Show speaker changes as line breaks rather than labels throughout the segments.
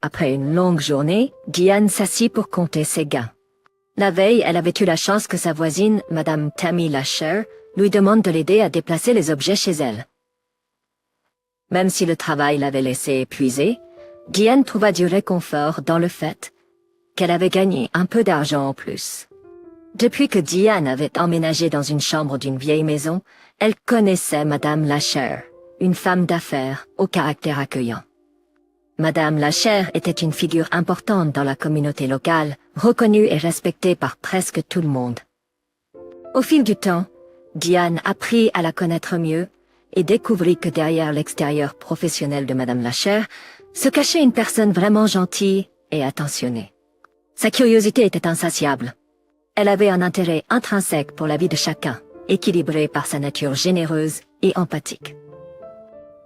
Après une longue journée, Diane s'assit pour compter ses gains. La veille, elle avait eu la chance que sa voisine, Madame Tammy Lasher, lui demande de l'aider à déplacer les objets chez elle. Même si le travail l'avait laissée épuisée, Diane trouva du réconfort dans le fait qu'elle avait gagné un peu d'argent en plus. Depuis que Diane avait emménagé dans une chambre d'une vieille maison, elle connaissait Madame Lasher, une femme d'affaires au caractère accueillant. Madame Lasher était une figure importante dans la communauté locale, reconnue et respectée par presque tout le monde. Au fil du temps, Diane apprit à la connaître mieux et découvrit que derrière l'extérieur professionnel de Madame Lasher se cachait une personne vraiment gentille et attentionnée. Sa curiosité était insatiable. Elle avait un intérêt intrinsèque pour la vie de chacun, équilibré par sa nature généreuse et empathique.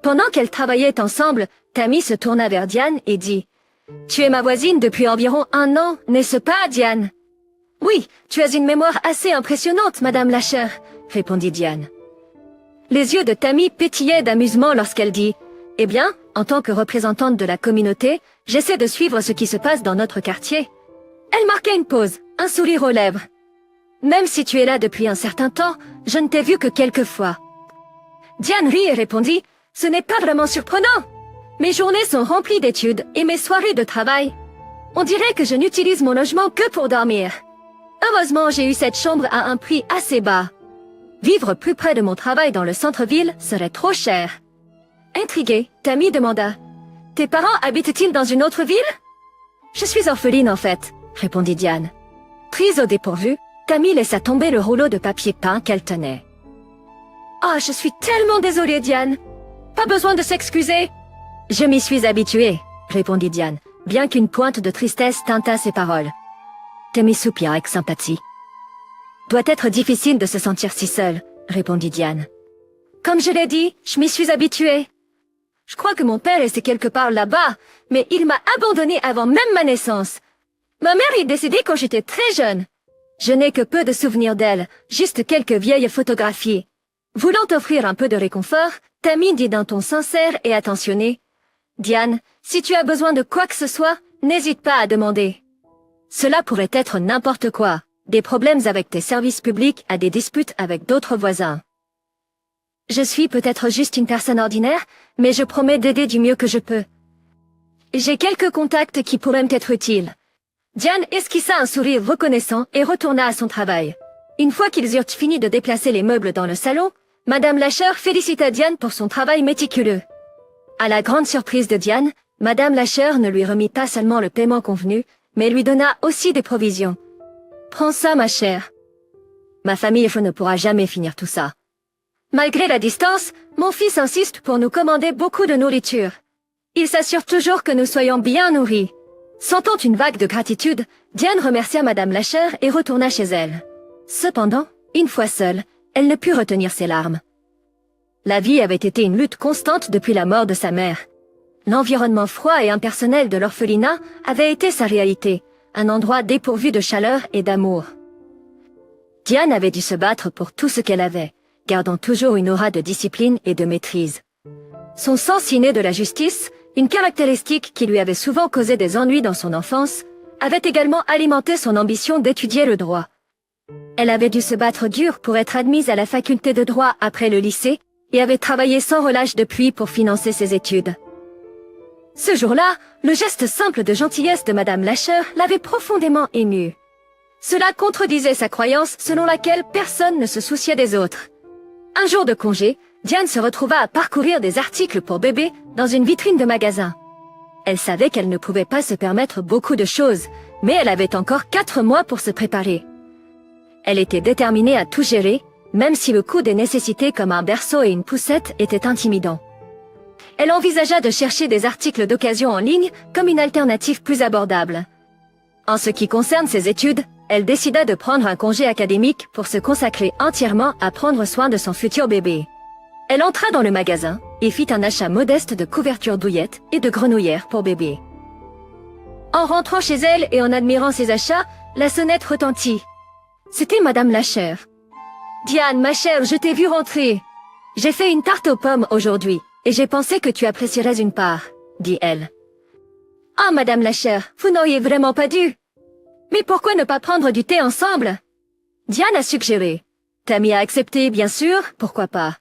Pendant qu'elles travaillaient ensemble, Tammy se tourna vers Diane et dit « Tu es ma voisine depuis environ 1 an, n'est-ce pas, Diane ?»« Oui, tu as une mémoire assez impressionnante, Madame Lasher, » répondit Diane. Les yeux de Tammy pétillaient d'amusement lorsqu'elle dit « Eh bien, en tant que représentante de la communauté, j'essaie de suivre ce qui se passe dans notre quartier. » Elle marqua une pause, un sourire aux lèvres. « Même si tu es là depuis un certain temps, je ne t'ai vu que quelques fois. » Diane rit et répondit « Ce n'est pas vraiment surprenant. Mes journées sont remplies d'études et mes soirées de travail. On dirait que je n'utilise mon logement que pour dormir. Heureusement, j'ai eu cette chambre à un prix assez bas. Vivre plus près de mon travail dans le centre-ville serait trop cher. » Intriguée, Tammy demanda « Tes parents habitent-ils dans une autre ville ?»« Je suis orpheline en fait, » répondit Diane. Prise au dépourvu, Tammy laissa tomber le rouleau de papier peint qu'elle tenait. « Oh, je suis tellement désolée, Diane. Pas besoin de s'excuser. »« Je m'y suis habituée, » répondit Diane, bien qu'une pointe de tristesse teinta ses paroles. Tammy soupira avec sympathie. « Doit être difficile de se sentir si seule, » répondit Diane. « Comme je l'ai dit, je m'y suis habituée. Je crois que mon père est quelque part là-bas, mais il m'a abandonnée avant même ma naissance. Ma mère est décédée quand j'étais très jeune. Je n'ai que peu de souvenirs d'elle, juste quelques vieilles photographies. » Voulant offrir un peu de réconfort, Tammy dit d'un ton sincère et attentionné « Diane, si tu as besoin de quoi que ce soit, n'hésite pas à demander. Cela pourrait être n'importe quoi, des problèmes avec tes services publics à des disputes avec d'autres voisins. Je suis peut-être juste une personne ordinaire, mais je promets d'aider du mieux que je peux. J'ai quelques contacts qui pourraient m'être utiles. » Diane esquissa un sourire reconnaissant et retourna à son travail. Une fois qu'ils eurent fini de déplacer les meubles dans le salon, Madame Lasher félicita Diane pour son travail méticuleux. À la grande surprise de Diane, Madame Lasher ne lui remit pas seulement le paiement convenu, mais lui donna aussi des provisions. « Prends ça, ma chère. Ma famille ne pourra jamais finir tout ça. Malgré la distance, mon fils insiste pour nous commander beaucoup de nourriture. Il s'assure toujours que nous soyons bien nourris. » Sentant une vague de gratitude, Diane remercia Madame Lasher et retourna chez elle. Cependant, une fois seule, elle ne put retenir ses larmes. La vie avait été une lutte constante depuis la mort de sa mère. L'environnement froid et impersonnel de l'orphelinat avait été sa réalité, un endroit dépourvu de chaleur et d'amour. Diane avait dû se battre pour tout ce qu'elle avait, gardant toujours une aura de discipline et de maîtrise. Son sens inné de la justice, une caractéristique qui lui avait souvent causé des ennuis dans son enfance, avait également alimenté son ambition d'étudier le droit. Elle avait dû se battre dur pour être admise à la faculté de droit après le lycée et avait travaillé sans relâche depuis pour financer ses études. Ce jour-là, le geste simple de gentillesse de Madame Lasher l'avait profondément émue. Cela contredisait sa croyance selon laquelle personne ne se souciait des autres. Un jour de congé, Diane se retrouva à parcourir des articles pour bébés dans une vitrine de magasin. Elle savait qu'elle ne pouvait pas se permettre beaucoup de choses, mais elle avait encore 4 mois pour se préparer. Elle était déterminée à tout gérer, même si le coût des nécessités comme un berceau et une poussette était intimidant. Elle envisagea de chercher des articles d'occasion en ligne comme une alternative plus abordable. En ce qui concerne ses études, elle décida de prendre un congé académique pour se consacrer entièrement à prendre soin de son futur bébé. Elle entra dans le magasin et fit un achat modeste de couvertures douillettes et de grenouillères pour bébé. En rentrant chez elle et en admirant ses achats, la sonnette retentit. C'était Madame Lasher. « Diane, ma chère, je t'ai vue rentrer. J'ai fait une tarte aux pommes aujourd'hui, et j'ai pensé que tu apprécierais une part, » dit-elle. Ah, Madame la chère, vous n'auriez vraiment pas dû. Mais pourquoi ne pas prendre du thé ensemble? Diane a suggéré. Tammy a accepté, bien sûr, pourquoi pas.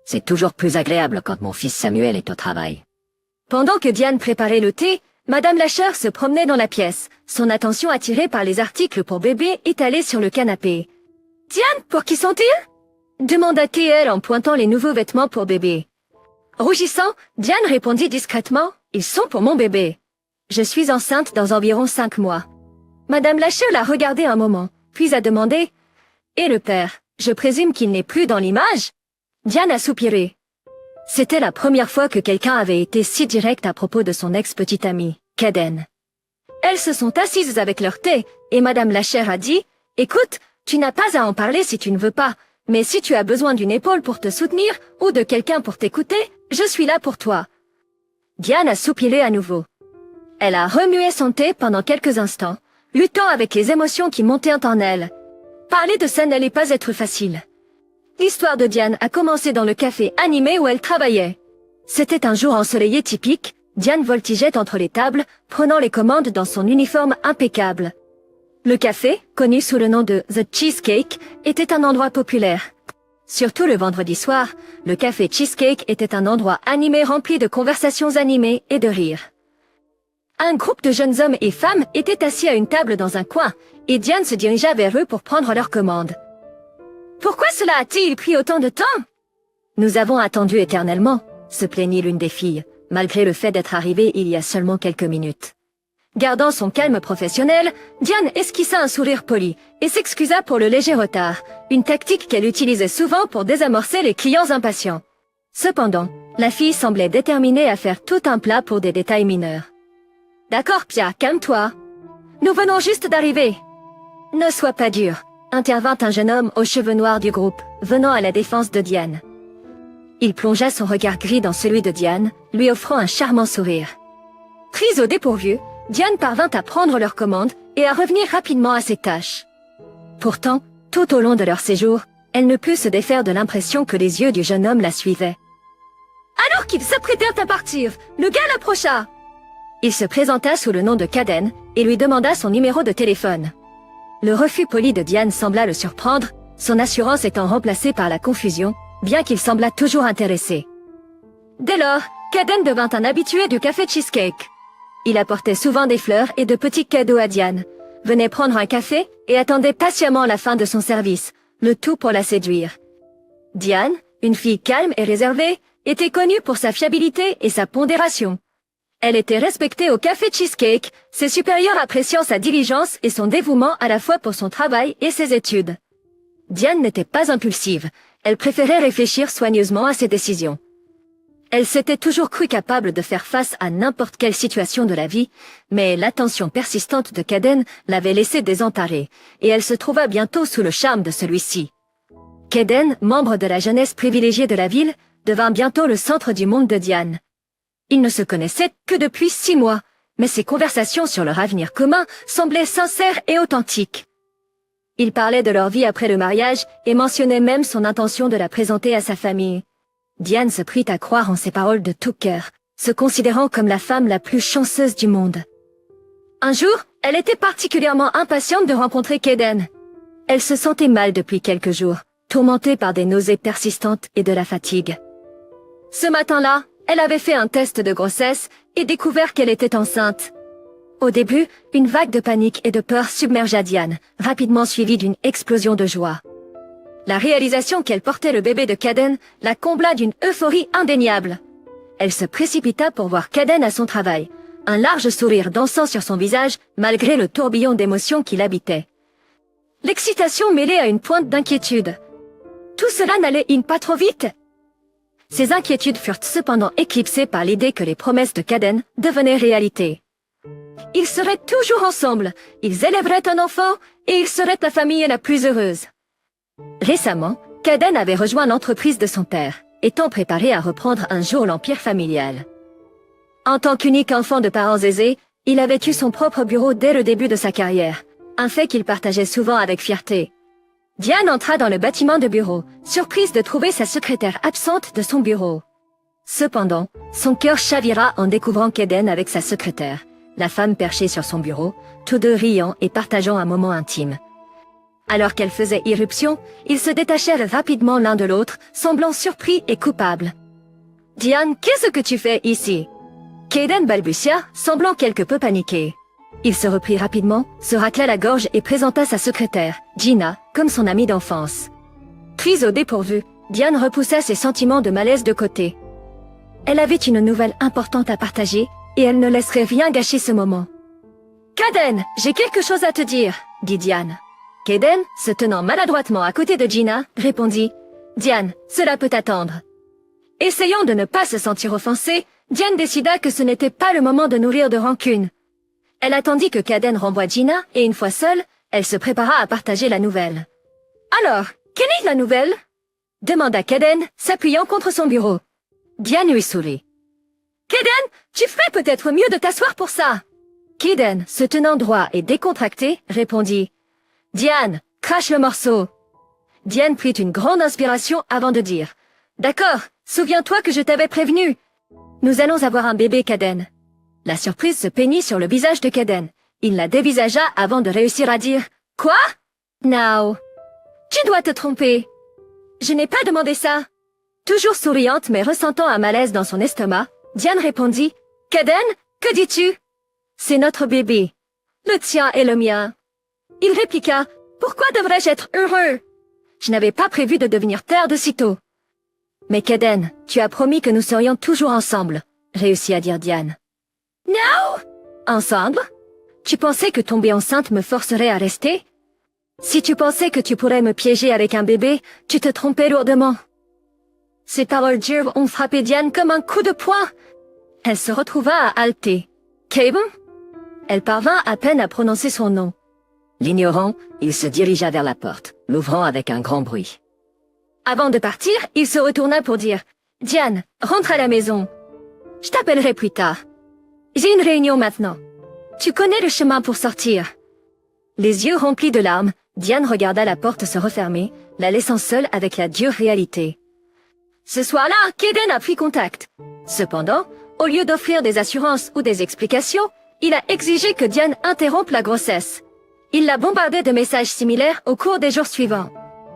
C'est toujours plus agréable quand mon fils Samuel est au travail. Pendant que Diane préparait le thé, Madame Lasher se promenait dans la pièce, son attention attirée par les articles pour bébé étalés sur le canapé. « Diane, pour qui sont-ils » demanda-t-elle en pointant les nouveaux vêtements pour bébé. Rougissant, Diane répondit discrètement « Ils sont pour mon bébé. Je suis enceinte dans environ 5 mois. » Madame Lasher l'a regardé un moment, puis a demandé « Et le père, je présume qu'il n'est plus dans l'image ?» Diane a soupiré. C'était la première fois que quelqu'un avait été si direct à propos de son ex-petite amie, Kaden. Elles se sont assises avec leur thé, et Madame Lasher a dit « Écoute, tu n'as pas à en parler si tu ne veux pas, mais si tu as besoin d'une épaule pour te soutenir, ou de quelqu'un pour t'écouter, je suis là pour toi. » Diane a soupiré à nouveau. Elle a remué son thé pendant quelques instants, luttant avec les émotions qui montaient en elle. Parler de ça n'allait pas être facile. L'histoire de Diane a commencé dans le café animé où elle travaillait. C'était un jour ensoleillé typique, Diane voltigeait entre les tables, prenant les commandes dans son uniforme impeccable. Le café, connu sous le nom de The Cheesecake, était un endroit populaire. Surtout le vendredi soir, le café Cheesecake était un endroit animé rempli de conversations animées et de rires. Un groupe de jeunes hommes et femmes étaient assis à une table dans un coin, et Diane se dirigea vers eux pour prendre leurs commandes. Pourquoi cela a-t-il pris autant de temps? Nous avons attendu éternellement, se plaignit l'une des filles, malgré le fait d'être arrivée il y a seulement quelques minutes. Gardant son calme professionnel, Diane esquissa un sourire poli et s'excusa pour le léger retard, une tactique qu'elle utilisait souvent pour désamorcer les clients impatients. Cependant, la fille semblait déterminée à faire tout un plat pour des détails mineurs. « D'accord, Pia, calme-toi. Nous venons juste d'arriver. »« Ne sois pas dur. » intervint un jeune homme aux cheveux noirs du groupe, venant à la défense de Diane. Il plongea son regard gris dans celui de Diane, lui offrant un charmant sourire. Prise au dépourvu, Diane parvint à prendre leur commande et à revenir rapidement à ses tâches. Pourtant, tout au long de leur séjour, elle ne put se défaire de l'impression que les yeux du jeune homme la suivaient. Alors qu'ils s'apprêtèrent à partir, le gars l'approcha. Il se présenta sous le nom de Kaden et lui demanda son numéro de téléphone. Le refus poli de Diane sembla le surprendre, son assurance étant remplacée par la confusion, bien qu'il semblât toujours intéressé. Dès lors, Kaden devint un habitué du café Cheesecake. Il apportait souvent des fleurs et de petits cadeaux à Diane, venait prendre un café et attendait patiemment la fin de son service, le tout pour la séduire. Diane, une fille calme et réservée, était connue pour sa fiabilité et sa pondération. Elle était respectée au café Cheesecake, ses supérieurs appréciant sa diligence et son dévouement à la fois pour son travail et ses études. Diane n'était pas impulsive, elle préférait réfléchir soigneusement à ses décisions. Elle s'était toujours crue capable de faire face à n'importe quelle situation de la vie, mais l'attention persistante de Kaden l'avait laissée désemparée, et elle se trouva bientôt sous le charme de celui-ci. Kaden, membre de la jeunesse privilégiée de la ville, devint bientôt le centre du monde de Diane. Ils ne se connaissaient que depuis 6 mois, mais ses conversations sur leur avenir commun semblaient sincères et authentiques. Ils parlaient de leur vie après le mariage et mentionnaient même son intention de la présenter à sa famille. Diane se prit à croire en ces paroles de tout cœur, se considérant comme la femme la plus chanceuse du monde. Un jour, elle était particulièrement impatiente de rencontrer Kaden. Elle se sentait mal depuis quelques jours, tourmentée par des nausées persistantes et de la fatigue. Ce matin-là, elle avait fait un test de grossesse et découvert qu'elle était enceinte. Au début, une vague de panique et de peur submergea Diane, rapidement suivie d'une explosion de joie. La réalisation qu'elle portait le bébé de Kaden la combla d'une euphorie indéniable. Elle se précipita pour voir Kaden à son travail, un large sourire dansant sur son visage malgré le tourbillon d'émotions qui l'habitait. L'excitation mêlée à une pointe d'inquiétude. Tout cela n'allait-il pas trop vite? Ces inquiétudes furent cependant éclipsées par l'idée que les promesses de Kaden devenaient réalité. Ils seraient toujours ensemble, ils élèveraient un enfant et ils seraient la famille la plus heureuse. Récemment, Kaden avait rejoint l'entreprise de son père, étant préparé à reprendre un jour l'empire familial. En tant qu'unique enfant de parents aisés, il avait eu son propre bureau dès le début de sa carrière, un fait qu'il partageait souvent avec fierté. Diane entra dans le bâtiment de bureau, surprise de trouver sa secrétaire absente de son bureau. Cependant, son cœur chavira en découvrant Kaden avec sa secrétaire, la femme perchée sur son bureau, tous deux riant et partageant un moment intime. Alors qu'elle faisait irruption, ils se détachèrent rapidement l'un de l'autre, semblant surpris et coupables. « Diane, qu'est-ce que tu fais ici ?» Kaden balbutia, semblant quelque peu paniqué. Il se reprit rapidement, se racla la gorge et présenta sa secrétaire, Gina, comme son amie d'enfance. Prise au dépourvu, Diane repoussa ses sentiments de malaise de côté. Elle avait une nouvelle importante à partager, et elle ne laisserait rien gâcher ce moment. « Kaden, j'ai quelque chose à te dire, » dit Diane. Kaden, se tenant maladroitement à côté de Gina, répondit « Diane, cela peut attendre. » Essayant de ne pas se sentir offensée, Diane décida que ce n'était pas le moment de nourrir de rancune. Elle attendit que Kaden renvoie Gina, et une fois seule, elle se prépara à partager la nouvelle. « Alors, quelle est la nouvelle ?» demanda Kaden, s'appuyant contre son bureau. Diane lui sourit. « Kaden, tu ferais peut-être mieux de t'asseoir pour ça !» Kaden, se tenant droit et décontracté, répondit « Diane, crache le morceau !» Diane prit une grande inspiration avant de dire « D'accord, souviens-toi que je t'avais prévenu. Nous allons avoir un bébé, Kaden. » La surprise se peignit sur le visage de Kaden. Il la dévisagea avant de réussir à dire « Quoi? Now, tu dois te tromper. Je n'ai pas demandé ça. » Toujours souriante mais ressentant un malaise dans son estomac, Diane répondit « Kaden, que dis-tu? C'est notre bébé. Le tien et le mien. » Il répliqua « Pourquoi devrais-je être heureux? Je n'avais pas prévu de devenir père de sitôt. » « Mais Kaden, tu as promis que nous serions toujours ensemble, » réussit à dire Diane. « Non! Ensemble? Tu pensais que tomber enceinte me forcerait à rester? Si tu pensais que tu pourrais me piéger avec un bébé, tu te trompais lourdement. » Ces paroles dures ont frappé Diane comme un coup de poing. Elle se retrouva à halter. « Kaden ?» Elle parvint à peine à prononcer son nom. L'ignorant, il se dirigea vers la porte, l'ouvrant avec un grand bruit. Avant de partir, il se retourna pour dire « Diane, rentre à la maison. Je t'appellerai plus tard. J'ai une réunion maintenant. Tu connais le chemin pour sortir. » Les yeux remplis de larmes, Diane regarda la porte se refermer, la laissant seule avec la dure réalité. Ce soir-là, Kaden a pris contact. Cependant, au lieu d'offrir des assurances ou des explications, il a exigé que Diane interrompe la grossesse. Il l'a bombardée de messages similaires au cours des jours suivants.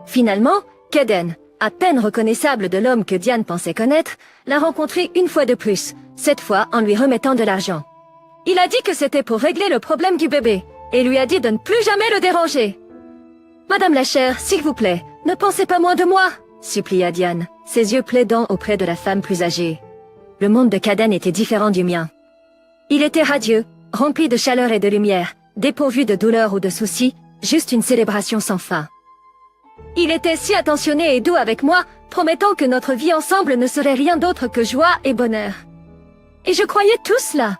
Finalement, Kaden, à peine reconnaissable de l'homme que Diane pensait connaître, l'a rencontré une fois de plus, cette fois en lui remettant de l'argent. Il a dit que c'était pour régler le problème du bébé, et lui a dit de ne plus jamais le déranger. « Madame la chère, s'il vous plaît, ne pensez pas moins de moi !» supplia Diane, ses yeux plaidant auprès de la femme plus âgée. Le monde de Kaden était différent du mien. Il était radieux, rempli de chaleur et de lumière, dépourvu de douleur ou de soucis, juste une célébration sans fin. Il était si attentionné et doux avec moi, promettant que notre vie ensemble ne serait rien d'autre que joie et bonheur. Et je croyais tout cela.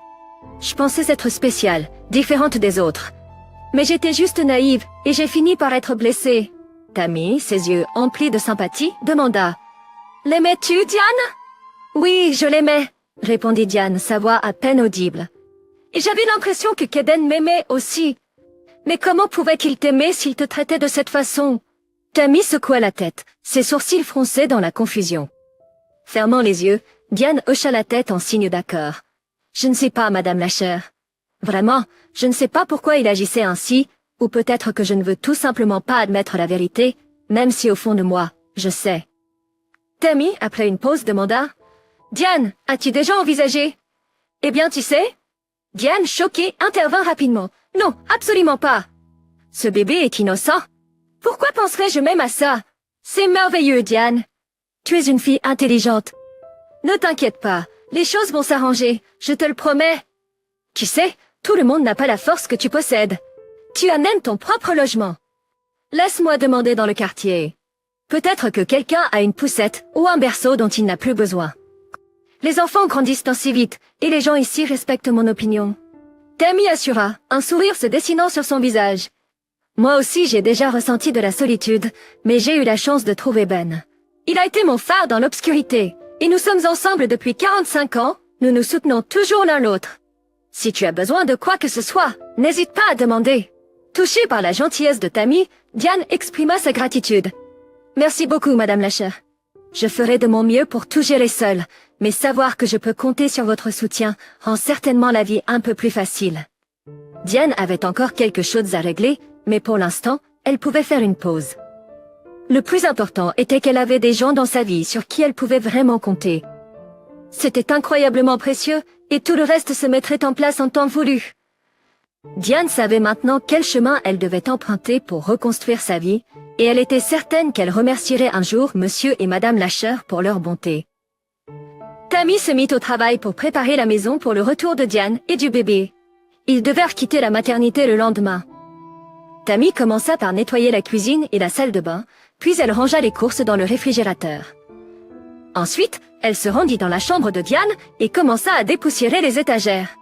Je pensais être spéciale, différente des autres. Mais j'étais juste naïve, et j'ai fini par être blessée. Tammy, ses yeux emplis de sympathie, demanda « L'aimais-tu, Diane ?»« Oui, je l'aimais, » répondit Diane, sa voix à peine audible. « Et j'avais l'impression que Kaden m'aimait aussi. Mais comment pouvait-il t'aimer s'il te traitait de cette façon ?» Tammy secoua la tête, ses sourcils froncés dans la confusion. Fermant les yeux, Diane hocha la tête en signe d'accord. « Je ne sais pas, madame la chère. Vraiment, je ne sais pas pourquoi il agissait ainsi, ou peut-être que je ne veux tout simplement pas admettre la vérité, même si au fond de moi, je sais. » Tammy, après une pause, demanda « Diane, as-tu déjà envisagé ?»« Eh bien, tu sais ?» Diane, choquée, intervint rapidement. « Non, absolument pas. Ce bébé est innocent. Pourquoi penserais-je même à ça? C'est merveilleux, Diane. Tu es une fille intelligente. Ne t'inquiète pas, les choses vont s'arranger, je te le promets. Tu sais, tout le monde n'a pas la force que tu possèdes. Tu as même ton propre logement. Laisse-moi demander dans le quartier. Peut-être que quelqu'un a une poussette ou un berceau dont il n'a plus besoin. Les enfants grandissent ainsi vite, et les gens ici respectent mon opinion. » Tammy assura, un sourire se dessinant sur son visage. Moi aussi j'ai déjà ressenti de la solitude, mais j'ai eu la chance de trouver Ben. Il a été mon phare dans l'obscurité, et nous sommes ensemble depuis 45 ans, nous nous soutenons toujours l'un l'autre. Si tu as besoin de quoi que ce soit, n'hésite pas à demander. Touchée par la gentillesse de Tammy, Diane exprima sa gratitude. Merci beaucoup, madame la chère. Je ferai de mon mieux pour tout gérer seul, mais savoir que je peux compter sur votre soutien rend certainement la vie un peu plus facile. Diane avait encore quelque chose à régler, mais pour l'instant, elle pouvait faire une pause. Le plus important était qu'elle avait des gens dans sa vie sur qui elle pouvait vraiment compter. C'était incroyablement précieux, et tout le reste se mettrait en place en temps voulu. Diane savait maintenant quel chemin elle devait emprunter pour reconstruire sa vie, et elle était certaine qu'elle remercierait un jour Monsieur et Madame Lasher pour leur bonté. Tammy se mit au travail pour préparer la maison pour le retour de Diane et du bébé. Ils devaient quitter la maternité le lendemain. Tammy commença par nettoyer la cuisine et la salle de bain, puis elle rangea les courses dans le réfrigérateur. Ensuite, elle se rendit dans la chambre de Diane et commença à dépoussiérer les étagères.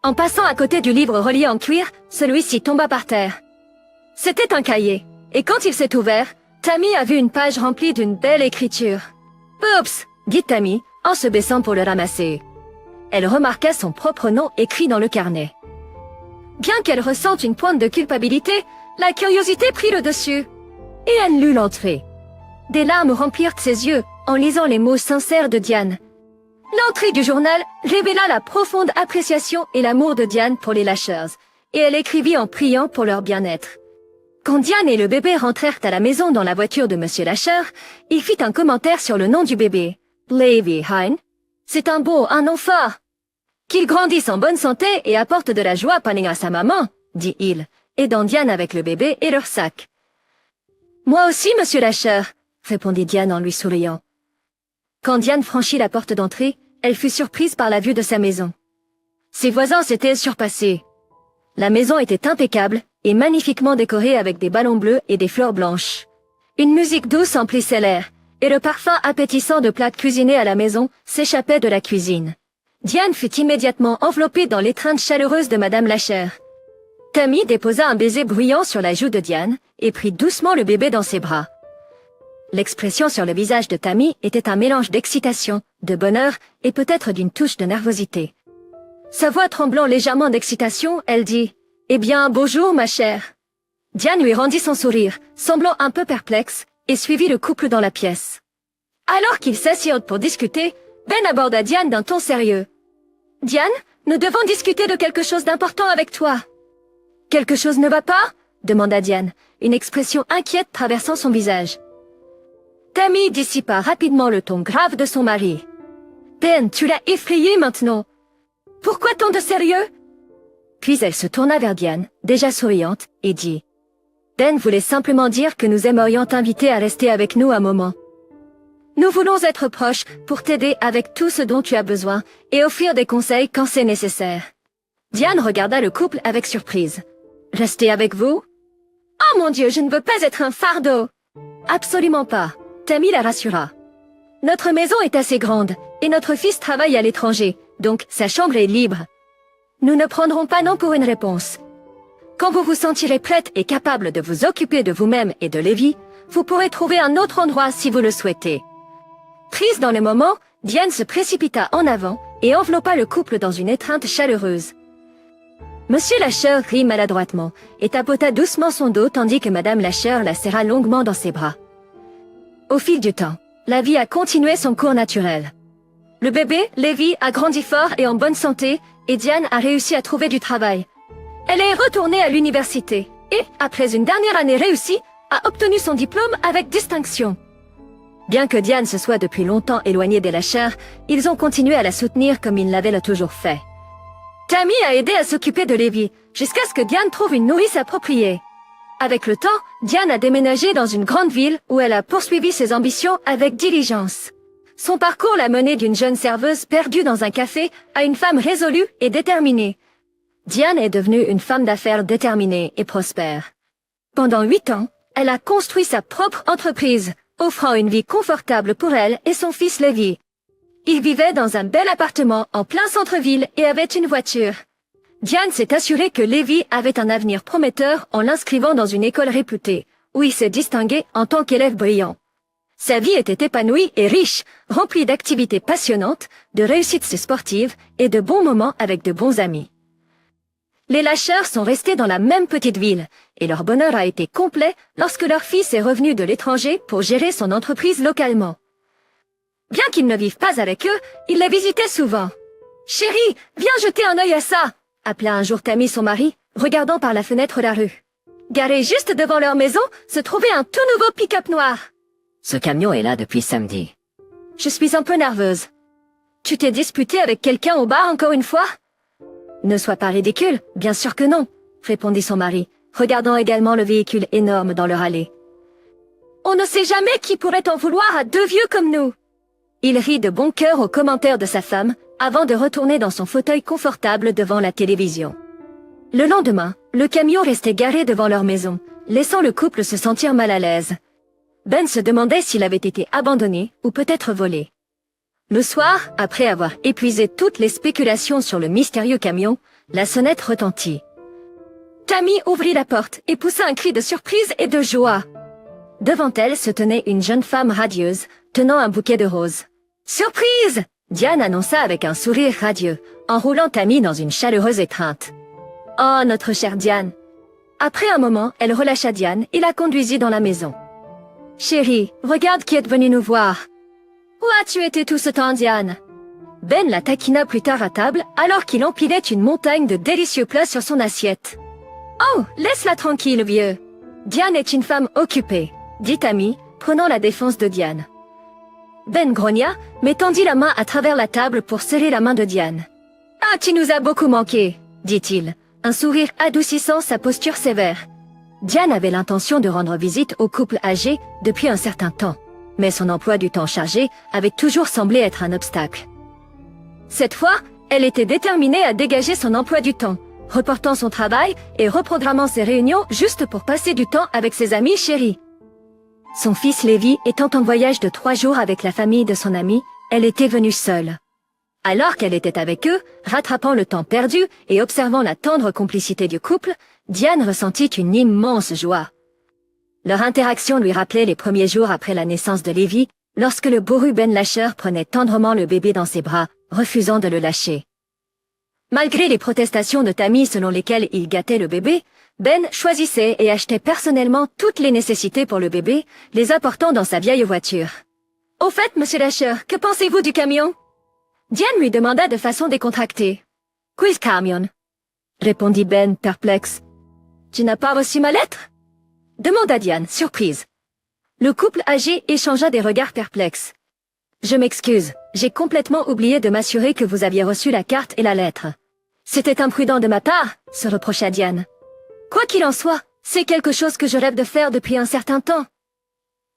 En passant à côté du livre relié en cuir, celui-ci tomba par terre. C'était un cahier, et quand il s'est ouvert, Tammy a vu une page remplie d'une belle écriture. « Oups !» dit Tammy, en se baissant pour le ramasser. Elle remarqua son propre nom écrit dans le carnet. Bien qu'elle ressente une pointe de culpabilité, la curiosité prit le dessus. Et elle lut l'entrée. Des larmes remplirent ses yeux en lisant les mots sincères de Diane. L'entrée du journal révéla la profonde appréciation et l'amour de Diane pour les Lashers, et elle écrivit en priant pour leur bien-être. Quand Diane et le bébé rentrèrent à la maison dans la voiture de Monsieur Lasher, il fit un commentaire sur le nom du bébé. Levi Hein. C'est un nom fort. Qu'il grandisse en bonne santé et apporte de la joie à sa maman, dit-il, aidant Diane avec le bébé et leur sac. Moi aussi, Monsieur Lasher, répondit Diane en lui souriant. Quand Diane franchit la porte d'entrée, elle fut surprise par la vue de sa maison. Ses voisins s'étaient surpassés. La maison était impeccable et magnifiquement décorée avec des ballons bleus et des fleurs blanches. Une musique douce emplissait l'air, et le parfum appétissant de plats cuisinés à la maison s'échappait de la cuisine. Diane fut immédiatement enveloppée dans l'étreinte chaleureuse de Madame Lasher. Tammy déposa un baiser bruyant sur la joue de Diane et prit doucement le bébé dans ses bras. L'expression sur le visage de Tammy était un mélange d'excitation, de bonheur et peut-être d'une touche de nervosité. Sa voix tremblant légèrement d'excitation, elle dit « Eh bien, bonjour, ma chère !» Diane lui rendit son sourire, semblant un peu perplexe, et suivit le couple dans la pièce. Alors qu'ils s'assirent pour discuter, Ben aborda Diane d'un ton sérieux. « Diane, nous devons discuter de quelque chose d'important avec toi. »« Quelque chose ne va pas ?» demanda Diane, une expression inquiète traversant son visage. Tammy dissipa rapidement le ton grave de son mari. « Ben, tu l'as effrayé maintenant. Pourquoi tant de sérieux ?» Puis elle se tourna vers Diane, déjà souriante, et dit « Ben voulait simplement dire que nous aimerions t'inviter à rester avec nous un moment. Nous voulons être proches pour t'aider avec tout ce dont tu as besoin et offrir des conseils quand c'est nécessaire. » Diane regarda le couple avec surprise. « Rester avec vous ? Oh mon Dieu, je ne veux pas être un fardeau !»« Absolument pas. » Tammy la rassura. « Notre maison est assez grande, et notre fils travaille à l'étranger, donc sa chambre est libre. Nous ne prendrons pas non pour une réponse. Quand vous vous sentirez prête et capable de vous occuper de vous-même et de Levi, vous pourrez trouver un autre endroit si vous le souhaitez. » Prise dans le moment, Diane se précipita en avant et enveloppa le couple dans une étreinte chaleureuse. Monsieur Lasher rit maladroitement et tapota doucement son dos tandis que Madame Lasher la serra longuement dans ses bras. Au fil du temps, la vie a continué son cours naturel. Le bébé, Levi, a grandi fort et en bonne santé, et Diane a réussi à trouver du travail. Elle est retournée à l'université, et, après une dernière année réussie, a obtenu son diplôme avec distinction. Bien que Diane se soit depuis longtemps éloignée des Lasher, ils ont continué à la soutenir comme ils l'avaient toujours fait. Tammy a aidé à s'occuper de Levi, jusqu'à ce que Diane trouve une nourrice appropriée. Avec le temps, Diane a déménagé dans une grande ville où elle a poursuivi ses ambitions avec diligence. Son parcours l'a menée d'une jeune serveuse perdue dans un café à une femme résolue et déterminée. Diane est devenue une femme d'affaires déterminée et prospère. Pendant 8 ans, elle a construit sa propre entreprise, offrant une vie confortable pour elle et son fils Levi. Ils vivaient dans un bel appartement en plein centre-ville et avaient une voiture. Diane s'est assurée que Levi avait un avenir prometteur en l'inscrivant dans une école réputée, où il s'est distingué en tant qu'élève brillant. Sa vie était épanouie et riche, remplie d'activités passionnantes, de réussites sportives et de bons moments avec de bons amis. Les Lasher sont restés dans la même petite ville, et leur bonheur a été complet lorsque leur fils est revenu de l'étranger pour gérer son entreprise localement. Bien qu'ils ne vivent pas avec eux, ils les visitaient souvent. « Chérie, viens jeter un œil à ça !» appela un jour Tammy son mari, regardant par la fenêtre de la rue. Garé juste devant leur maison, se trouvait un tout nouveau pick-up noir. « Ce camion est là depuis samedi. Je suis un peu nerveuse. Tu t'es disputé avec quelqu'un au bar encore une fois ?»« Ne sois pas ridicule, bien sûr que non, » répondit son mari, regardant également le véhicule énorme dans leur allée. « On ne sait jamais qui pourrait en vouloir à deux vieux comme nous. » Il rit de bon cœur aux commentaires de sa femme, avant de retourner dans son fauteuil confortable devant la télévision. Le lendemain, le camion restait garé devant leur maison, laissant le couple se sentir mal à l'aise. Ben se demandait s'il avait été abandonné ou peut-être volé. Le soir, après avoir épuisé toutes les spéculations sur le mystérieux camion, la sonnette retentit. Tammy ouvrit la porte et poussa un cri de surprise et de joie. Devant elle se tenait une jeune femme radieuse, tenant un bouquet de roses. « Surprise !» Diane annonça avec un sourire radieux, enroulant Tammy dans une chaleureuse étreinte. « Oh, notre chère Diane !» Après un moment, elle relâcha Diane et la conduisit dans la maison. « Chérie, regarde qui est venu nous voir. »« Où as-tu été tout ce temps, Diane ?» Ben la taquina plus tard à table, alors qu'il empilait une montagne de délicieux plats sur son assiette. « Oh, laisse-la tranquille, vieux. Diane est une femme occupée, » dit Tammy, prenant la défense de Diane. Ben grogna, mais tendit la main à travers la table pour serrer la main de Diane. « Ah, tu nous as beaucoup manqué, » dit-il, un sourire adoucissant sa posture sévère. Diane avait l'intention de rendre visite au couple âgé depuis un certain temps, mais son emploi du temps chargé avait toujours semblé être un obstacle. Cette fois, elle était déterminée à dégager son emploi du temps, reportant son travail et reprogrammant ses réunions juste pour passer du temps avec ses amis chéris. Son fils Lévi étant en voyage de 3 jours avec la famille de son ami, elle était venue seule. Alors qu'elle était avec eux, rattrapant le temps perdu et observant la tendre complicité du couple, Diane ressentit une immense joie. Leur interaction lui rappelait les premiers jours après la naissance de Lévi, lorsque le bourru Ben Lasher prenait tendrement le bébé dans ses bras, refusant de le lâcher. Malgré les protestations de Tammy selon lesquelles il gâtait le bébé, Ben choisissait et achetait personnellement toutes les nécessités pour le bébé, les apportant dans sa vieille voiture. « Au fait, monsieur Lasher, que pensez-vous du camion ?» Diane lui demanda de façon décontractée. « Quiz camion ?» répondit Ben, perplexe. « Tu n'as pas reçu ma lettre ?» demanda Diane, surprise. Le couple âgé échangea des regards perplexes. « Je m'excuse, j'ai complètement oublié de m'assurer que vous aviez reçu la carte et la lettre. C'était imprudent de ma part, » se reprocha Diane. « Quoi qu'il en soit, c'est quelque chose que je rêve de faire depuis un certain temps.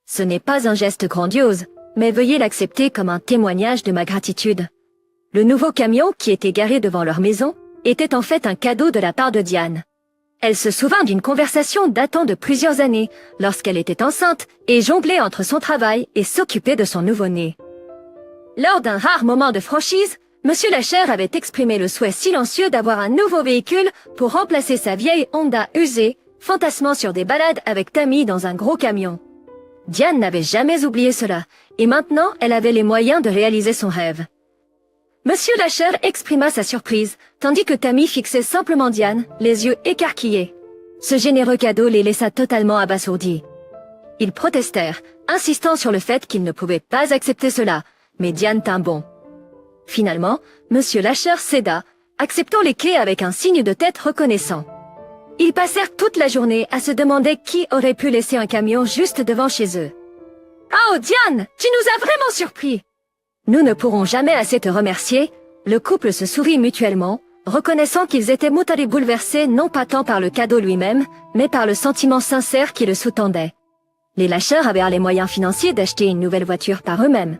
Ce n'est pas un geste grandiose, mais veuillez l'accepter comme un témoignage de ma gratitude. » Le nouveau camion, qui était garé devant leur maison, était en fait un cadeau de la part de Diane. Elle se souvint d'une conversation datant de plusieurs années, lorsqu'elle était enceinte et jonglait entre son travail et s'occupait de son nouveau-né. Lors d'un rare moment de franchise, Monsieur Lasher avait exprimé le souhait silencieux d'avoir un nouveau véhicule pour remplacer sa vieille Honda usée, fantasmant sur des balades avec Tammy dans un gros camion. Diane n'avait jamais oublié cela, et maintenant elle avait les moyens de réaliser son rêve. Monsieur Lasher exprima sa surprise, tandis que Tammy fixait simplement Diane, les yeux écarquillés. Ce généreux cadeau les laissa totalement abasourdis. Ils protestèrent, insistant sur le fait qu'ils ne pouvaient pas accepter cela, mais Diane tint bon. Finalement, Monsieur Lasher céda, acceptant les clés avec un signe de tête reconnaissant. Ils passèrent toute la journée à se demander qui aurait pu laisser un camion juste devant chez eux. « Oh, Diane, tu nous as vraiment surpris !» Nous ne pourrons jamais assez te remercier. Le couple se sourit mutuellement, reconnaissant qu'ils étaient moutarés bouleversés non pas tant par le cadeau lui-même, mais par le sentiment sincère qui le sous-tendait. Les Lasher avaient les moyens financiers d'acheter une nouvelle voiture par eux-mêmes.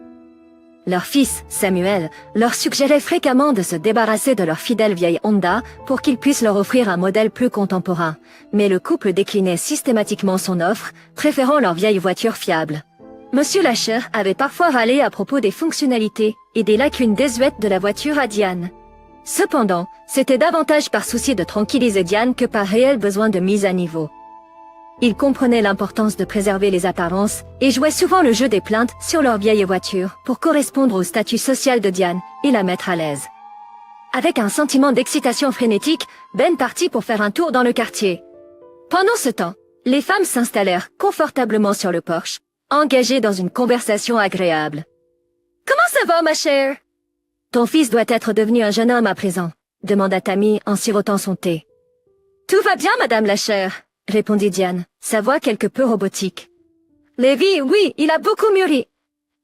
Leur fils, Samuel, leur suggérait fréquemment de se débarrasser de leur fidèle vieille Honda pour qu'ils puissent leur offrir un modèle plus contemporain, mais le couple déclinait systématiquement son offre, préférant leur vieille voiture fiable. Monsieur Lasher avait parfois râlé à propos des fonctionnalités et des lacunes désuètes de la voiture à Diane. Cependant, c'était davantage par souci de tranquilliser Diane que par réel besoin de mise à niveau. Il comprenait l'importance de préserver les apparences et jouait souvent le jeu des plaintes sur leur vieille voiture pour correspondre au statut social de Diane et la mettre à l'aise. Avec un sentiment d'excitation frénétique, Ben partit pour faire un tour dans le quartier. Pendant ce temps, les femmes s'installèrent confortablement sur le porche, engagées dans une conversation agréable. Comment ça va, ma chère? Ton fils doit être devenu un jeune homme à présent, demanda Tammy en sirotant son thé. Tout va bien, madame la chère, répondit Diane, sa voix quelque peu robotique. Lévi, oui, il a beaucoup mûri.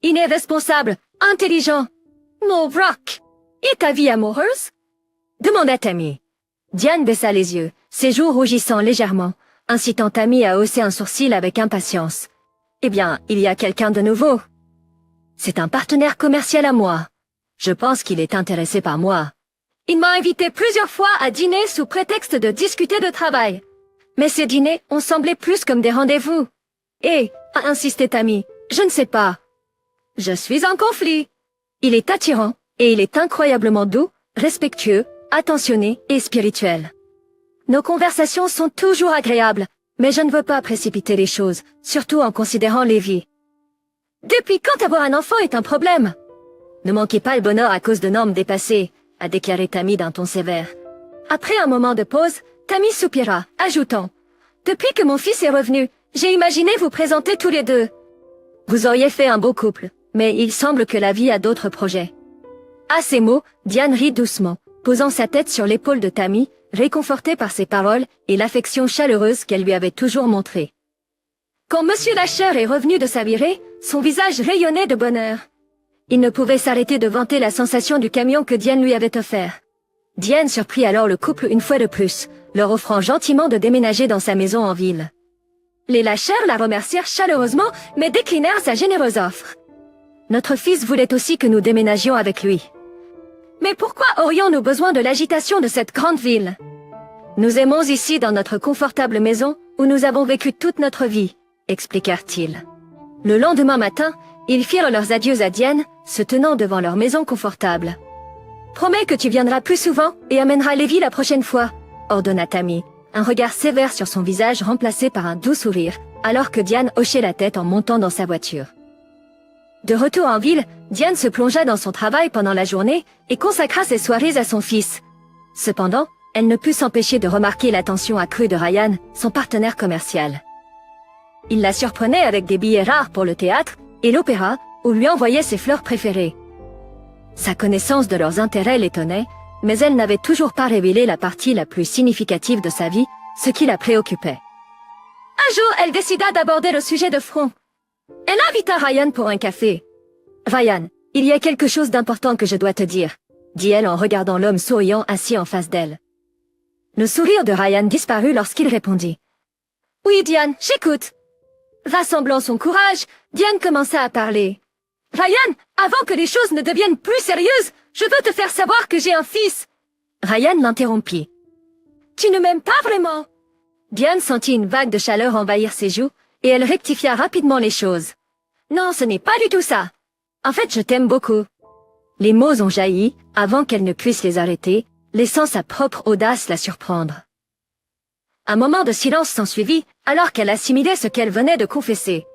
Il est responsable, intelligent. Mon Brock, et ta vie amoureuse? Demanda Tammy. Diane baissa les yeux, ses joues rougissant légèrement, incitant Tammy à hausser un sourcil avec impatience. Eh bien, il y a quelqu'un de nouveau. C'est un partenaire commercial à moi. Je pense qu'il est intéressé par moi. Il m'a invité plusieurs fois à dîner sous prétexte de discuter de travail. Mais ces dîners ont semblé plus comme des rendez-vous. Et, a insisté Tammy, je ne sais pas. Je suis en conflit. Il est attirant, et il est incroyablement doux, respectueux, attentionné et spirituel. Nos conversations sont toujours agréables, mais je ne veux pas précipiter les choses, surtout en considérant Lévi. Depuis quand avoir un enfant est un problème? Ne manquez pas le bonheur à cause de normes dépassées, a déclaré Tammy d'un ton sévère. Après un moment de pause, Tammy soupira, ajoutant. Depuis que mon fils est revenu, j'ai imaginé vous présenter tous les deux. Vous auriez fait un beau couple, mais il semble que la vie a d'autres projets. À ces mots, Diane rit doucement, posant sa tête sur l'épaule de Tammy, réconfortée par ses paroles et l'affection chaleureuse qu'elle lui avait toujours montrée. Quand Monsieur Lasher est revenu de sa virée, son visage rayonnait de bonheur. Il ne pouvait s'arrêter de vanter la sensation du camion que Diane lui avait offert. Diane surprit alors le couple une fois de plus, leur offrant gentiment de déménager dans sa maison en ville. Les Lasher la remercièrent chaleureusement, mais déclinèrent sa généreuse offre. Notre fils voulait aussi que nous déménagions avec lui. Mais pourquoi aurions-nous besoin de l'agitation de cette grande ville? Nous aimons ici dans notre confortable maison, où nous avons vécu toute notre vie, expliquèrent-ils. Le lendemain matin, ils firent leurs adieux à Diane, se tenant devant leur maison confortable. « Promets que tu viendras plus souvent et amèneras Lévi la prochaine fois », ordonna Tammy, un regard sévère sur son visage remplacé par un doux sourire, alors que Diane hochait la tête en montant dans sa voiture. De retour en ville, Diane se plongea dans son travail pendant la journée et consacra ses soirées à son fils. Cependant, elle ne put s'empêcher de remarquer l'attention accrue de Ryan, son partenaire commercial. Il la surprenait avec des billets rares pour le théâtre et l'opéra, ou lui envoyait ses fleurs préférées. Sa connaissance de leurs intérêts l'étonnait, mais elle n'avait toujours pas révélé la partie la plus significative de sa vie, ce qui la préoccupait. Un jour, elle décida d'aborder le sujet de front. Elle invita Ryan pour un café. « Ryan, il y a quelque chose d'important que je dois te dire, » dit-elle en regardant l'homme souriant assis en face d'elle. Le sourire de Ryan disparut lorsqu'il répondit. « Oui, Diane, j'écoute. » Rassemblant son courage, Diane commença à parler. « Ryan, avant que les choses ne deviennent plus sérieuses, je veux te faire savoir que j'ai un fils. » Ryan l'interrompit. « Tu ne m'aimes pas vraiment ?» Diane sentit une vague de chaleur envahir ses joues, et elle rectifia rapidement les choses. « Non, ce n'est pas du tout ça. En fait, je t'aime beaucoup. » Les mots ont jailli, avant qu'elle ne puisse les arrêter, laissant sa propre audace la surprendre. Un moment de silence s'ensuivit, alors qu'elle assimilait ce qu'elle venait de confesser.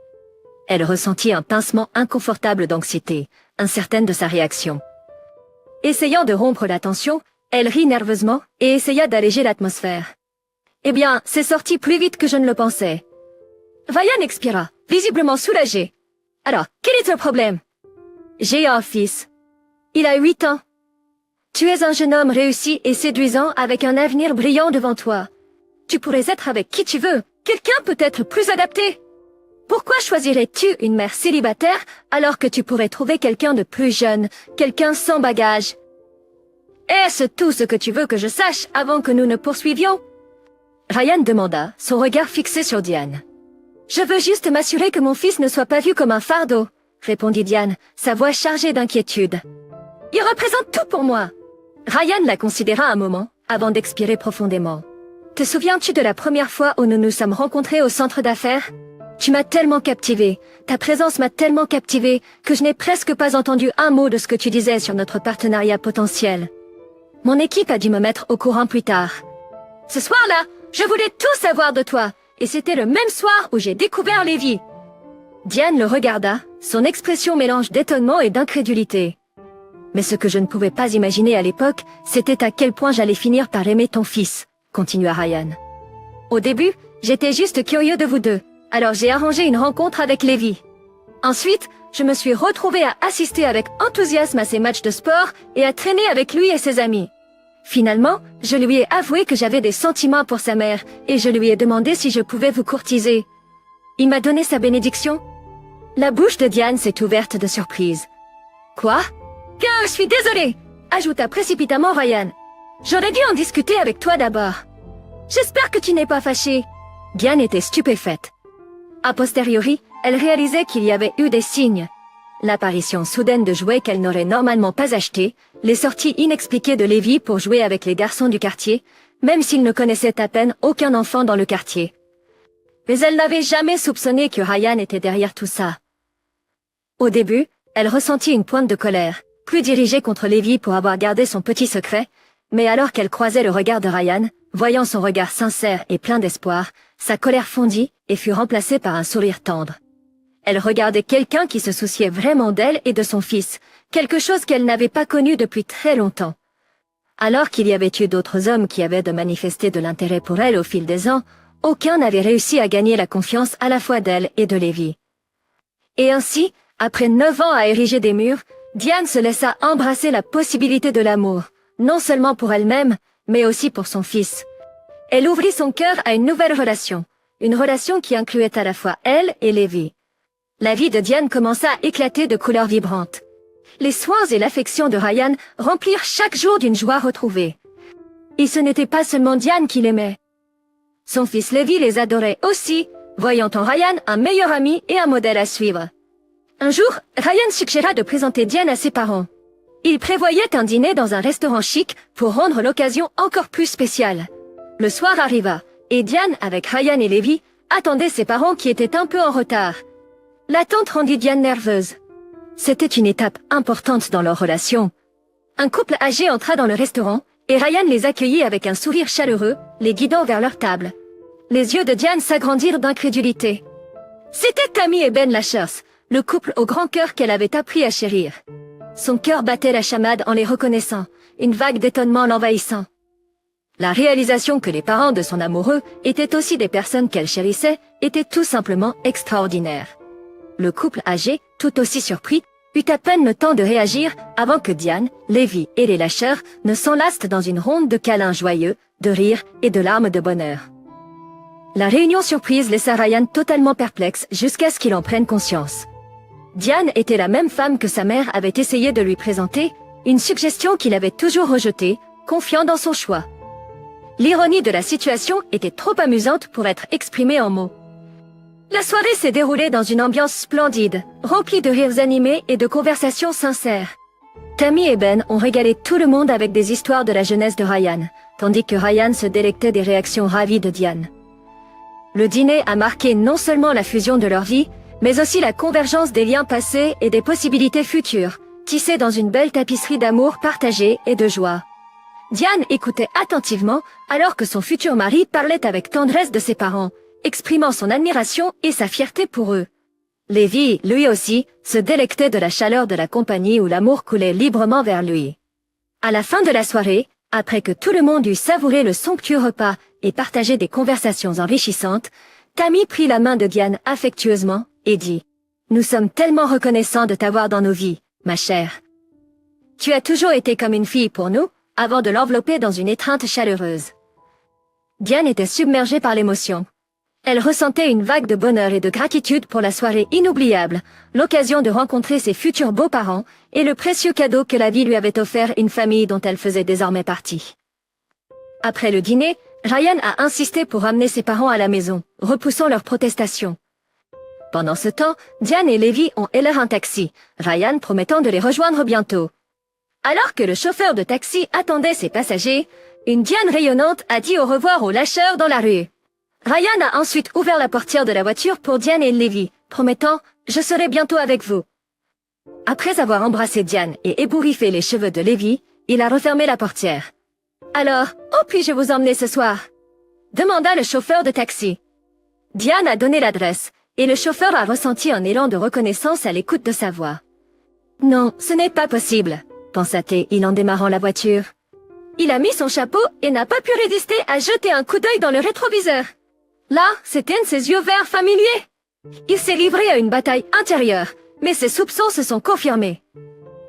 Elle ressentit un pincement inconfortable d'anxiété, incertaine de sa réaction. Essayant de rompre la tension, elle rit nerveusement et essaya d'alléger l'atmosphère. « Eh bien, c'est sorti plus vite que je ne le pensais. » Ryan expira, visiblement soulagé. « Alors, quel est ton problème? »« J'ai un fils. Il a 8 ans. Tu es un jeune homme réussi et séduisant avec un avenir brillant devant toi. Tu pourrais être avec qui tu veux, quelqu'un peut-être plus adapté. Pourquoi choisirais-tu une mère célibataire alors que tu pourrais trouver quelqu'un de plus jeune, quelqu'un sans bagage? Est-ce tout ce que tu veux que je sache avant que nous ne poursuivions? » Ryan demanda, son regard fixé sur Diane. « Je veux juste m'assurer que mon fils ne soit pas vu comme un fardeau, » répondit Diane, sa voix chargée d'inquiétude. « Il représente tout pour moi. » Ryan la considéra un moment, avant d'expirer profondément. « Te souviens-tu de la première fois où nous nous sommes rencontrés au centre d'affaires? Tu m'as tellement captivée, ta présence m'a tellement captivée, que je n'ai presque pas entendu un mot de ce que tu disais sur notre partenariat potentiel. Mon équipe a dû me mettre au courant plus tard. Ce soir-là, je voulais tout savoir de toi, et c'était le même soir où j'ai découvert Lévi. » Diane le regarda, son expression mélange d'étonnement et d'incrédulité. « Mais ce que je ne pouvais pas imaginer à l'époque, c'était à quel point j'allais finir par aimer ton fils, » continua Ryan. « Au début, j'étais juste curieux de vous deux, alors j'ai arrangé une rencontre avec Lévi. Ensuite, je me suis retrouvée à assister avec enthousiasme à ses matchs de sport et à traîner avec lui et ses amis. Finalement, je lui ai avoué que j'avais des sentiments pour sa mère et je lui ai demandé si je pouvais vous courtiser. Il m'a donné sa bénédiction. La bouche de Diane s'est ouverte de surprise. Quoi? Bien, je suis désolée, ajouta précipitamment Ryan. J'aurais dû en discuter avec toi d'abord. J'espère que tu n'es pas fâchée. Diane était stupéfaite. A posteriori, elle réalisait qu'il y avait eu des signes. L'apparition soudaine de jouets qu'elle n'aurait normalement pas achetés, les sorties inexpliquées de Levi pour jouer avec les garçons du quartier, même s'il ne connaissait à peine aucun enfant dans le quartier. Mais elle n'avait jamais soupçonné que Ryan était derrière tout ça. Au début, elle ressentit une pointe de colère, plus dirigée contre Levi pour avoir gardé son petit secret, mais alors qu'elle croisait le regard de Ryan, voyant son regard sincère et plein d'espoir, sa colère fondit et fut remplacée par un sourire tendre. Elle regardait quelqu'un qui se souciait vraiment d'elle et de son fils, quelque chose qu'elle n'avait pas connu depuis très longtemps. Alors qu'il y avait eu d'autres hommes qui avaient de manifester de l'intérêt pour elle au fil des ans, aucun n'avait réussi à gagner la confiance à la fois d'elle et de Levi. Et ainsi, après 9 ans à ériger des murs, Diane se laissa embrasser la possibilité de l'amour, non seulement pour elle-même, mais aussi pour son fils. Elle ouvrit son cœur à une nouvelle relation, une relation qui incluait à la fois elle et Levi. La vie de Diane commença à éclater de couleurs vibrantes. Les soins et l'affection de Ryan remplirent chaque jour d'une joie retrouvée. Et ce n'était pas seulement Diane qui l'aimait. Son fils Levi les adorait aussi, voyant en Ryan un meilleur ami et un modèle à suivre. Un jour, Ryan suggéra de présenter Diane à ses parents. Il prévoyait un dîner dans un restaurant chic pour rendre l'occasion encore plus spéciale. Le soir arriva, et Diane, avec Ryan et Levi, attendait ses parents qui étaient un peu en retard. L'attente rendit Diane nerveuse. C'était une étape importante dans leur relation. Un couple âgé entra dans le restaurant, et Ryan les accueillit avec un sourire chaleureux, les guidant vers leur table. Les yeux de Diane s'agrandirent d'incrédulité. C'était Tammy et Ben Lashers, le couple au grand cœur qu'elle avait appris à chérir. Son cœur battait la chamade en les reconnaissant, une vague d'étonnement l'envahissant. La réalisation que les parents de son amoureux étaient aussi des personnes qu'elle chérissait était tout simplement extraordinaire. Le couple âgé, tout aussi surpris, eut à peine le temps de réagir avant que Diane, Levi et les Lashers ne s'enlacent dans une ronde de câlins joyeux, de rires et de larmes de bonheur. La réunion surprise laissa Ryan totalement perplexe jusqu'à ce qu'il en prenne conscience. Diane était la même femme que sa mère avait essayé de lui présenter, une suggestion qu'il avait toujours rejetée, confiant dans son choix. L'ironie de la situation était trop amusante pour être exprimée en mots. La soirée s'est déroulée dans une ambiance splendide, remplie de rires animés et de conversations sincères. Tammy et Ben ont régalé tout le monde avec des histoires de la jeunesse de Ryan, tandis que Ryan se délectait des réactions ravies de Diane. Le dîner a marqué non seulement la fusion de leur vie, mais aussi la convergence des liens passés et des possibilités futures, tissées dans une belle tapisserie d'amour partagé et de joie. Diane écoutait attentivement alors que son futur mari parlait avec tendresse de ses parents, exprimant son admiration et sa fierté pour eux. Levi, lui aussi, se délectait de la chaleur de la compagnie où l'amour coulait librement vers lui. À la fin de la soirée, après que tout le monde eut savouré le somptueux repas et partagé des conversations enrichissantes, Tammy prit la main de Diane affectueusement et dit « Nous sommes tellement reconnaissants de t'avoir dans nos vies, ma chère. Tu as toujours été comme une fille pour nous, avant de l'envelopper dans une étreinte chaleureuse. » Diane était submergée par l'émotion. Elle ressentait une vague de bonheur et de gratitude pour la soirée inoubliable, l'occasion de rencontrer ses futurs beaux-parents et le précieux cadeau que la vie lui avait offert, une famille dont elle faisait désormais partie. Après le dîner, Ryan a insisté pour ramener ses parents à la maison, repoussant leurs protestations. Pendant ce temps, Diane et Levi ont élève un taxi, Ryan promettant de les rejoindre bientôt. Alors que le chauffeur de taxi attendait ses passagers, une Diane rayonnante a dit au revoir aux lâcheurs dans la rue. Ryan a ensuite ouvert la portière de la voiture pour Diane et Levi, promettant « Je serai bientôt avec vous ». Après avoir embrassé Diane et ébouriffé les cheveux de Levi, il a refermé la portière. « Alors, où puis-je vous emmener ce soir ?» demanda le chauffeur de taxi. Diane a donné l'adresse, et le chauffeur a ressenti un élan de reconnaissance à l'écoute de sa voix. « Non, ce n'est pas possible », pensa-t-il en démarrant la voiture. Il a mis son chapeau et n'a pas pu résister à jeter un coup d'œil dans le rétroviseur. Là, c'était un de ses yeux verts familiers. Il s'est livré à une bataille intérieure, mais ses soupçons se sont confirmés.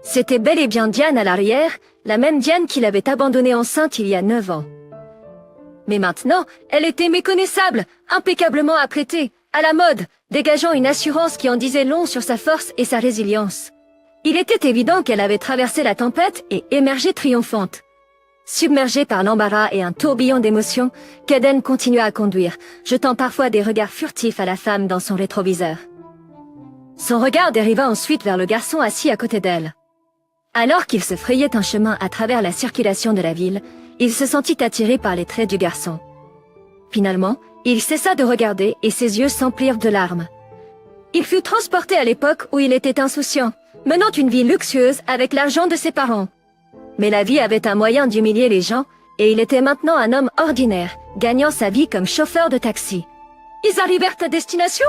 C'était bel et bien Diane à l'arrière, la même Diane qu'il avait abandonnée enceinte il y a 9 ans. Mais maintenant, elle était méconnaissable, impeccablement apprêtée, à la mode, dégageant une assurance qui en disait long sur sa force et sa résilience. Il était évident qu'elle avait traversé la tempête et émergé triomphante. Submergée par l'embarras et un tourbillon d'émotions, Kaden continua à conduire, jetant parfois des regards furtifs à la femme dans son rétroviseur. Son regard dériva ensuite vers le garçon assis à côté d'elle. Alors qu'il se frayait un chemin à travers la circulation de la ville, il se sentit attiré par les traits du garçon. Finalement, il cessa de regarder et ses yeux s'emplirent de larmes. Il fut transporté à l'époque où il était insouciant, menant une vie luxueuse avec l'argent de ses parents. Mais la vie avait un moyen d'humilier les gens, et il était maintenant un homme ordinaire, gagnant sa vie comme chauffeur de taxi. Ils arrivèrent à destination?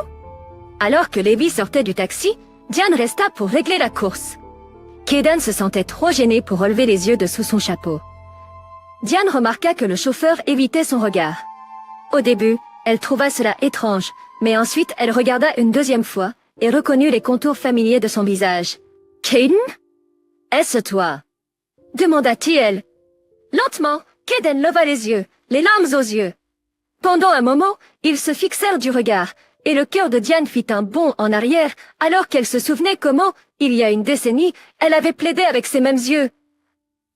Alors que Levi sortait du taxi, Diane resta pour régler la course. Kaden se sentait trop gêné pour relever les yeux de sous son chapeau. Diane remarqua que le chauffeur évitait son regard. Au début, elle trouva cela étrange, mais ensuite elle regarda une deuxième fois et reconnut les contours familiers de son visage. « Kaden? Est-ce toi ?» demanda-t-il. Lentement, Kaden leva les yeux, les larmes aux yeux. Pendant un moment, ils se fixèrent du regard, et le cœur de Diane fit un bond en arrière, alors qu'elle se souvenait comment, il y a une décennie, elle avait plaidé avec ses mêmes yeux.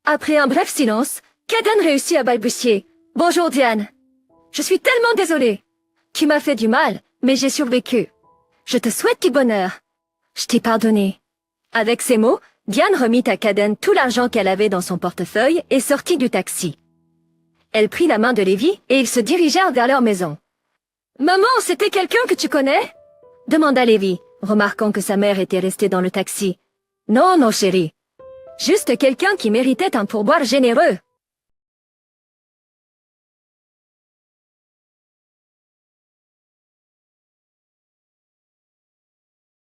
Après un bref silence, Kaden réussit à balbutier. « Bonjour Diane. Je suis tellement désolée. Tu m'as fait du mal, mais j'ai survécu. Je te souhaite du bonheur. Je t'ai pardonné. » Avec ces mots, Diane remit à Kaden tout l'argent qu'elle avait dans son portefeuille et sortit du taxi. Elle prit la main de Levi et ils se dirigèrent vers leur maison. « Maman, c'était quelqu'un que tu connais ?» demanda Levi, remarquant que sa mère était restée dans le taxi. « Non, non, chérie. Juste quelqu'un qui méritait un pourboire généreux. »